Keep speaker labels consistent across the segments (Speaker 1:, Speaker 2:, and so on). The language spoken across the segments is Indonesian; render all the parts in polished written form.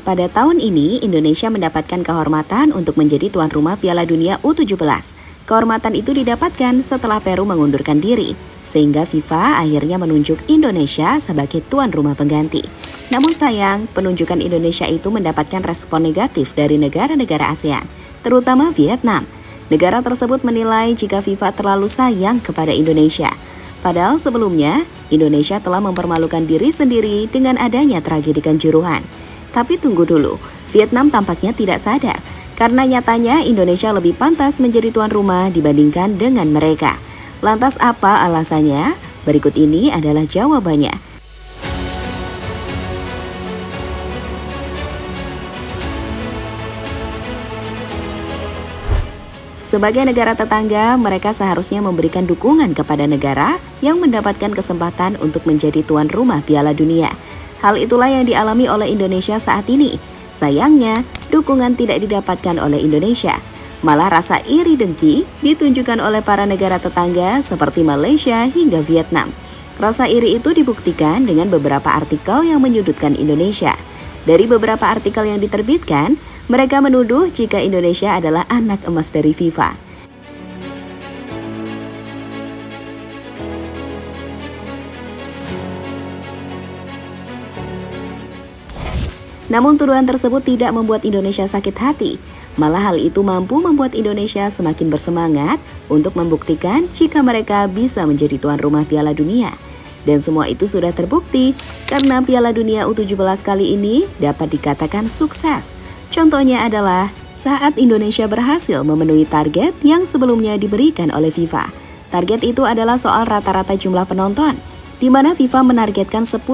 Speaker 1: Pada tahun ini, Indonesia mendapatkan kehormatan untuk menjadi tuan rumah Piala Dunia U17. Kehormatan itu didapatkan setelah Peru mengundurkan diri, sehingga FIFA akhirnya menunjuk Indonesia sebagai tuan rumah pengganti. Namun sayang, penunjukan Indonesia itu mendapatkan respon negatif dari negara-negara ASEAN, terutama Vietnam. Negara tersebut menilai jika FIFA terlalu sayang kepada Indonesia. Padahal sebelumnya, Indonesia telah mempermalukan diri sendiri dengan adanya tragedi Kanjuruhan. Tapi tunggu dulu, Vietnam tampaknya tidak sadar, karena nyatanya Indonesia lebih pantas menjadi tuan rumah dibandingkan dengan mereka. Lantas apa alasannya? Berikut ini adalah jawabannya. Sebagai negara tetangga, mereka seharusnya memberikan dukungan kepada negara yang mendapatkan kesempatan untuk menjadi tuan rumah Piala Dunia. Hal itulah yang dialami oleh Indonesia saat ini. Sayangnya, dukungan tidak didapatkan oleh Indonesia. Malah rasa iri dengki ditunjukkan oleh para negara tetangga seperti Malaysia hingga Vietnam. Rasa iri itu dibuktikan dengan beberapa artikel yang menyudutkan Indonesia. Dari beberapa artikel yang diterbitkan, mereka menuduh jika Indonesia adalah anak emas dari FIFA. Namun tuduhan tersebut tidak membuat Indonesia sakit hati. Malah hal itu mampu membuat Indonesia semakin bersemangat untuk membuktikan jika mereka bisa menjadi tuan rumah Piala Dunia. Dan semua itu sudah terbukti karena Piala Dunia U17 kali ini dapat dikatakan sukses. Contohnya adalah saat Indonesia berhasil memenuhi target yang sebelumnya diberikan oleh FIFA. Target itu adalah soal rata-rata jumlah penonton, di mana FIFA menargetkan 10.000,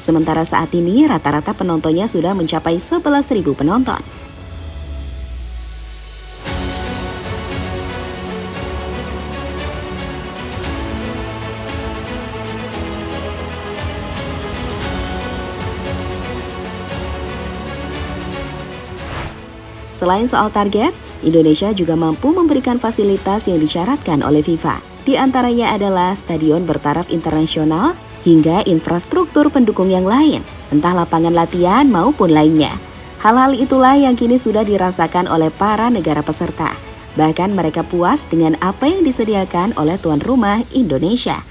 Speaker 1: sementara saat ini rata-rata penontonnya sudah mencapai 11.000 penonton. Selain soal target, Indonesia juga mampu memberikan fasilitas yang disyaratkan oleh FIFA. Di antaranya adalah stadion bertaraf internasional hingga infrastruktur pendukung yang lain, entah lapangan latihan maupun lainnya. Hal-hal itulah yang kini sudah dirasakan oleh para negara peserta. Bahkan mereka puas dengan apa yang disediakan oleh tuan rumah Indonesia.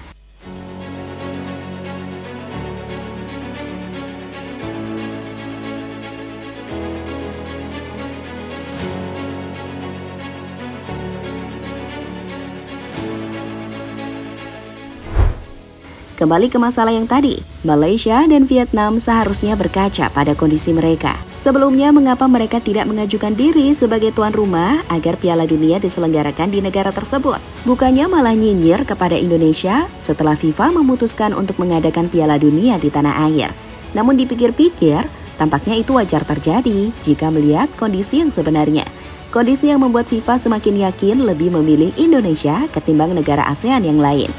Speaker 1: Kembali ke masalah yang tadi, Malaysia dan Vietnam seharusnya berkaca pada kondisi mereka. Sebelumnya, mengapa mereka tidak mengajukan diri sebagai tuan rumah agar Piala Dunia diselenggarakan di negara tersebut? Bukannya malah nyinyir kepada Indonesia setelah FIFA memutuskan untuk mengadakan Piala Dunia di tanah air. Namun dipikir-pikir, tampaknya itu wajar terjadi jika melihat kondisi yang sebenarnya. Kondisi yang membuat FIFA semakin yakin lebih memilih Indonesia ketimbang negara ASEAN yang lain.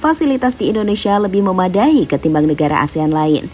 Speaker 1: Fasilitas di Indonesia lebih memadai ketimbang negara ASEAN lain.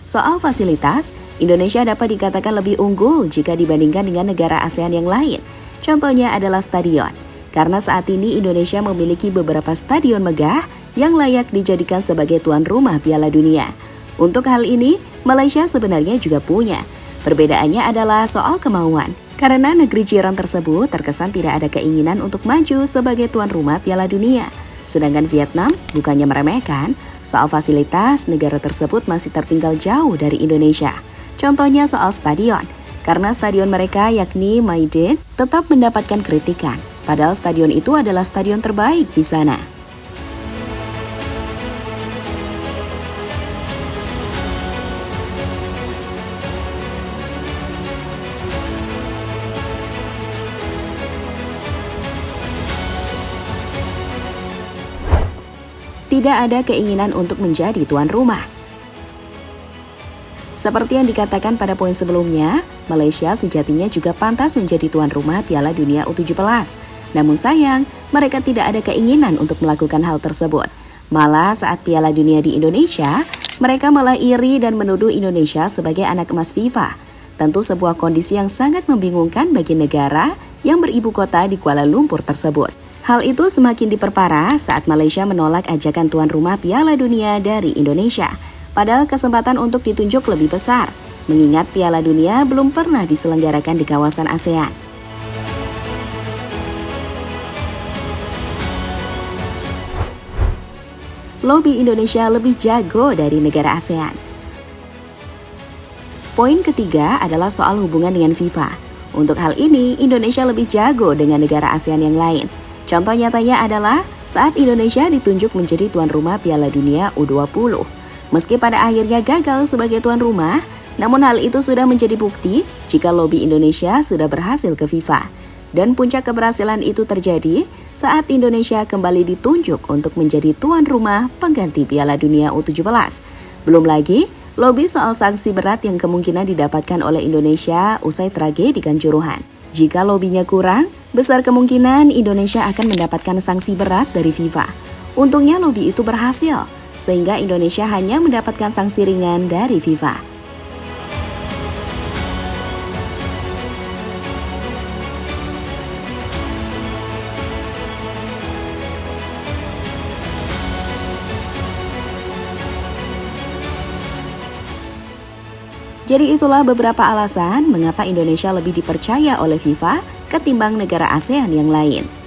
Speaker 1: Soal fasilitas, Indonesia dapat dikatakan lebih unggul jika dibandingkan dengan negara ASEAN yang lain. Contohnya adalah stadion, karena saat ini Indonesia memiliki beberapa stadion megah yang layak dijadikan sebagai tuan rumah Piala Dunia. Untuk hal ini, Malaysia sebenarnya juga punya. Perbedaannya adalah soal kemauan. Karena negeri jiran tersebut terkesan tidak ada keinginan untuk maju sebagai tuan rumah Piala Dunia. Sedangkan Vietnam bukannya meremehkan, soal fasilitas negara tersebut masih tertinggal jauh dari Indonesia. Contohnya soal stadion, karena stadion mereka yakni Maidin tetap mendapatkan kritikan, padahal stadion itu adalah stadion terbaik di sana. Tidak ada keinginan untuk menjadi tuan rumah. Seperti yang dikatakan pada poin sebelumnya, Malaysia sejatinya juga pantas menjadi tuan rumah Piala Dunia U17. Namun sayang, mereka tidak ada keinginan untuk melakukan hal tersebut. Malah saat Piala Dunia di Indonesia, mereka malah iri dan menuduh Indonesia sebagai anak emas FIFA. Tentu sebuah kondisi yang sangat membingungkan bagi negara yang beribu kota di Kuala Lumpur tersebut. Hal itu semakin diperparah saat Malaysia menolak ajakan tuan rumah Piala Dunia dari Indonesia. Padahal kesempatan untuk ditunjuk lebih besar, mengingat Piala Dunia belum pernah diselenggarakan di kawasan ASEAN. Lobi Indonesia lebih jago dari negara ASEAN. Poin ketiga adalah soal hubungan dengan FIFA. Untuk hal ini, Indonesia lebih jago dengan negara ASEAN yang lain. Contoh nyatanya adalah saat Indonesia ditunjuk menjadi tuan rumah Piala Dunia U20. Meski pada akhirnya gagal sebagai tuan rumah, namun hal itu sudah menjadi bukti jika lobi Indonesia sudah berhasil ke FIFA. Dan puncak keberhasilan itu terjadi saat Indonesia kembali ditunjuk untuk menjadi tuan rumah pengganti Piala Dunia U17. Belum lagi, lobi soal sanksi berat yang kemungkinan didapatkan oleh Indonesia usai tragedi Kanjuruhan. Jika lobinya kurang, besar kemungkinan Indonesia akan mendapatkan sanksi berat dari FIFA. Untungnya lobi itu berhasil, sehingga Indonesia hanya mendapatkan sanksi ringan dari FIFA. Jadi itulah beberapa alasan mengapa Indonesia lebih dipercaya oleh FIFA ketimbang negara ASEAN yang lain.